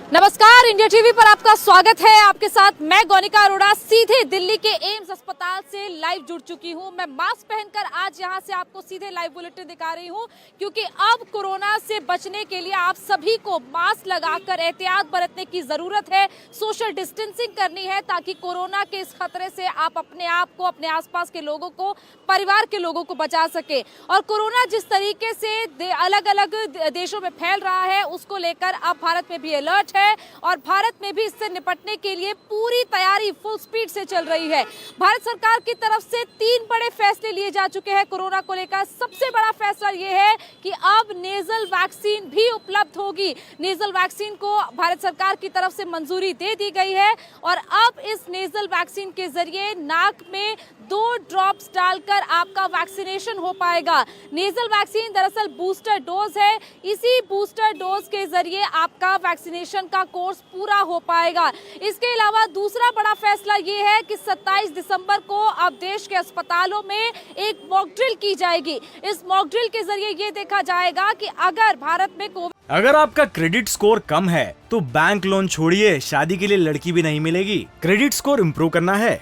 नमस्कार, India TV पर आपका स्वागत है। आपके साथ मैं गौनिका अरोड़ा सीधे दिल्ली के एम्स अस्पताल से लाइव जुड़ चुकी हूं। मैं मास्क पहनकर आज यहां से आपको सीधे लाइव बुलेटिन दिखा रही हूं, क्योंकि अब कोरोना से बचने के लिए आप सभी को मास्क लगाकर एहतियात बरतने की जरूरत है। सोशल डिस्टेंसिंग करनी है ताकि कोरोना के इस खतरे से आप अपने आप को, अपने आसपास के लोगों को, परिवार के लोगों को बचा सके। और कोरोना जिस तरीके से अलग अलग देशों में फैल रहा है, उसको लेकर अब भारत में भी अलर्ट है और भारत में भी इससे निपटने के लिए पूरी तैयारी फुल स्पीड से चल रही है। भारत सरकार की तरफ से 3 बड़े फैसले लिए जा चुके हैं कोरोना को लेकर। सबसे बड़ा फैसला ये है कि अब नेजल वैक्सीन भी उपलब्ध होगी। नेजल वैक्सीन को भारत सरकार की तरफ से मंजूरी दे दी गई है और अब इस नेजल वैक्सीन के जरिए नाक में 2 ड्रॉप्स डालकर आपका वैक्सीनेशन हो पाएगा। नेजल वैक्सीन दरअसल बूस्टर डोज है। इसी बूस्टर डोज के जरिए आपका वैक्सीनेशन का कोर्स पूरा हो पाएगा। इसके अलावा दूसरा बड़ा फैसला ये है कि 27 दिसंबर को अब देश के अस्पतालों में एक मॉक ड्रिल की जाएगी। इस मॉक ड्रिल के जरिए ये देखा जाएगा कि अगर भारत में अगर आपका क्रेडिट स्कोर कम है तो बैंक लोन छोड़िए, शादी के लिए लड़की भी नहीं मिलेगी। क्रेडिट स्कोर इम्प्रूव करना है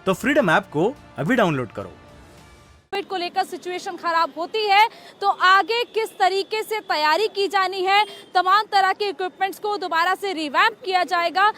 तो फ्रीडम ऐप को अभी डाउनलोड करो। कोविड को लेकर सिचुएशन खराब होती है तो आगे किस तरीके से तैयारी की जानी है, तमाम तरह के इक्विपमेंट्स को दोबारा से रिवैम्प किया जाएगा।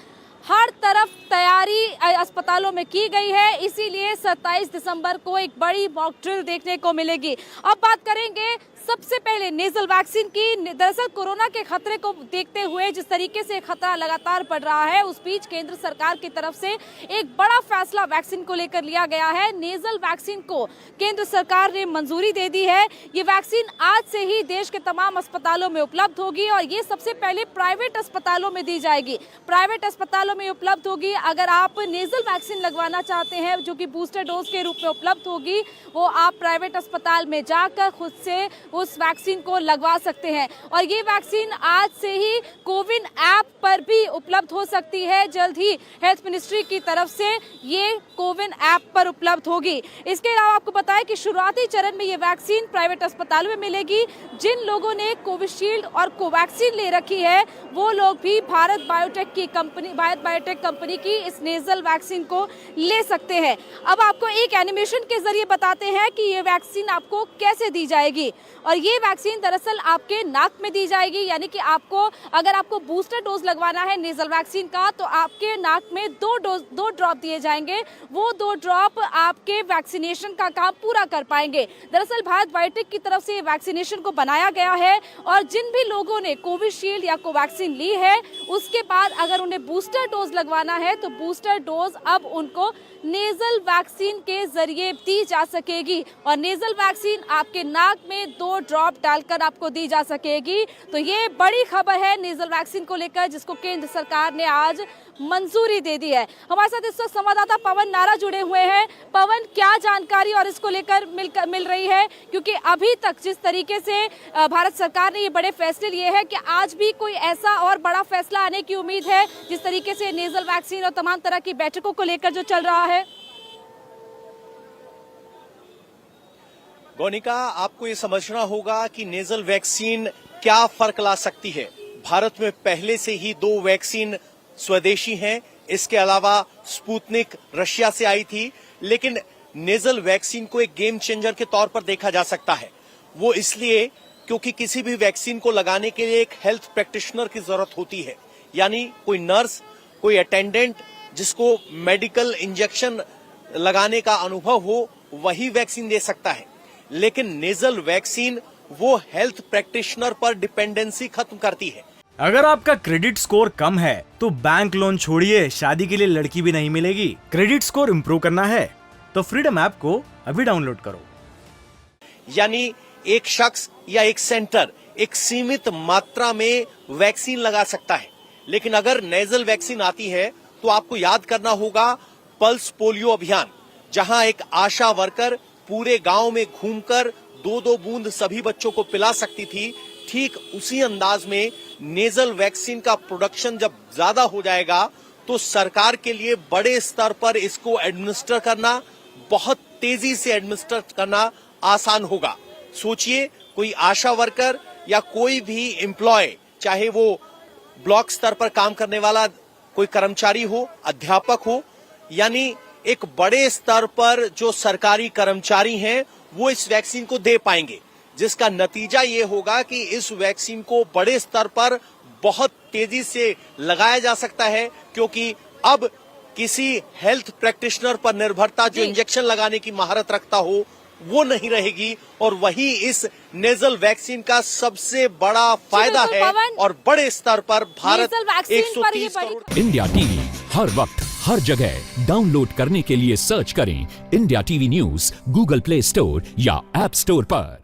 हर तरफ तैयारी अस्पतालों में की गई है, इसीलिए 27 दिसंबर को एक बड़ी मॉक ड्रिल देखने को मिलेगी। अब बात करेंगे सबसे पहले नेजल वैक्सीन की। दरअसल कोरोना के खतरे को देखते हुए जिस तरीके से खतरा लगातार बढ़ रहा है, उस बीच केंद्र सरकार की तरफ से एक बड़ा फैसला वैक्सीन को लेकर लिया गया है। नेजल वैक्सीन को केंद्र सरकार ने मंजूरी दे दी है। ये वैक्सीन आज से ही देश के तमाम अस्पतालों में उपलब्ध होगी और ये सबसे पहले प्राइवेट अस्पतालों में दी जाएगी। प्राइवेट अस्पतालों में उपलब्ध होगी। अगर आप नेजल वैक्सीन लगवाना चाहते हैं, जो कि बूस्टर डोज के रूप में उपलब्ध होगी, वो आप प्राइवेट अस्पताल में जाकर खुद से उस वैक्सीन को लगवा सकते हैं। और ये वैक्सीन आज से ही कोविन ऐप पर भी उपलब्ध हो सकती है। जल्द ही हेल्थ मिनिस्ट्री की तरफ से ये कोविन ऐप पर उपलब्ध होगी। इसके अलावा आपको बताएं कि शुरुआती चरण में ये वैक्सीन प्राइवेट अस्पतालों में मिलेगी। जिन लोगों ने कोविशील्ड और कोवैक्सीन ले रखी है, वो लोग भी भारत बायोटेक कंपनी की इस नेजल वैक्सीन को ले सकते हैं। अब आपको एक एनिमेशन के जरिए बताते हैं कि ये वैक्सीन आपको कैसे दी जाएगी। और ये वैक्सीन दरअसल आपके नाक में दी जाएगी, यानी कि अगर आपको बूस्टर डोज लगवाना है नेजल वैक्सीन का, तो आपके नाक में 2 ड्रॉप दिए जाएंगे। वो 2 ड्रॉप आपके वैक्सीनेशन का काम पूरा कर पाएंगे। दरअसल भारत बायोटेक की तरफ से ये वैक्सीनेशन को बनाया गया है और जिन भी लोगों ने कोविशील्ड या कोवैक्सीन ली है, उसके बाद अगर उन्हें बूस्टर डोज लगवाना है तो बूस्टर डोज अब उनको नेजल वैक्सीन के जरिए दी जा सकेगी। और नेजल वैक्सीन आपके नाक में 2 ड्रॉप डालकर आपको दी जा सकेगी। तो ये बड़ी खबर है नेजल वैक्सीन को लेकर, जिसको केंद्र सरकार ने आज मंजूरी दे दी है। हमारे साथ इस वक्त संवाददाता पवन नारा जुड़े हुए हैं। पवन, क्या जानकारी और इसको लेकर मिल रही है, क्योंकि अभी तक जिस तरीके से भारत सरकार ने ये बड़े फैसले लिए हैं, कि आज भी कोई ऐसा और बड़ा फैसला आने की उम्मीद है जिस तरीके से नेजल वैक्सीन और तमाम तरह की बैठकों को लेकर जो चल रहा है? गौनिका, आपको ये समझना होगा कि नेजल वैक्सीन क्या फर्क ला सकती है। भारत में पहले से ही 2 वैक्सीन स्वदेशी हैं। इसके अलावा स्पुतनिक रशिया से आई थी, लेकिन नेजल वैक्सीन को एक गेम चेंजर के तौर पर देखा जा सकता है। वो इसलिए क्योंकि किसी भी वैक्सीन को लगाने के लिए एक हेल्थ प्रैक्टिशनर की जरूरत होती है, यानी कोई नर्स, कोई अटेंडेंट जिसको मेडिकल इंजेक्शन लगाने का अनुभव हो, वही वैक्सीन दे सकता है। लेकिन नेजल वैक्सीन वो हेल्थ प्रैक्टिशनर पर डिपेंडेंसी खत्म करती है। अगर आपका क्रेडिट स्कोर कम है तो बैंक लोन छोड़िए, शादी के लिए लड़की भी नहीं मिलेगी। क्रेडिट स्कोर इम्प्रूव करना है तो फ्रीडम ऐप को अभी डाउनलोड करो। यानी एक शख्स या एक सेंटर एक सीमित मात्रा में वैक्सीन लगा सकता है। लेकिन अगर नेजल वैक्सीन आती है तो आपको याद करना होगा पल्स पोलियो अभियान, जहां एक आशा वर्कर पूरे गांव में घूमकर 2-2 बूंद सभी बच्चों को पिला सकती थी। ठीक उसी अंदाज में नेजल वैक्सीन का प्रोडक्शन जब ज्यादा हो जाएगा तो सरकार के लिए बड़े स्तर पर इसको एडमिनिस्टर करना, बहुत तेजी से एडमिनिस्टर करना आसान होगा। सोचिए, कोई आशा वर्कर या कोई भी एम्प्लॉय, चाहे वो ब्लॉक स्तर पर काम करने वाला कोई कर्मचारी हो, अध्यापक हो, यानी एक बड़े स्तर पर जो सरकारी कर्मचारी हैं वो इस वैक्सीन को दे पाएंगे, जिसका नतीजा ये होगा कि इस वैक्सीन को बड़े स्तर पर बहुत तेजी से लगाया जा सकता है, क्योंकि अब किसी हेल्थ प्रैक्टिशनर पर निर्भरता जो इंजेक्शन लगाने की महारत रखता हो वो नहीं रहेगी, और वही इस नेजल वैक्सीन का सबसे बड़ा फायदा है। और बड़े स्तर पर भारत 130 करोड़। इंडिया टीवी हर वक्त हर जगह डाउनलोड करने के लिए सर्च करें India TV news Google play store या ऐप स्टोर पर।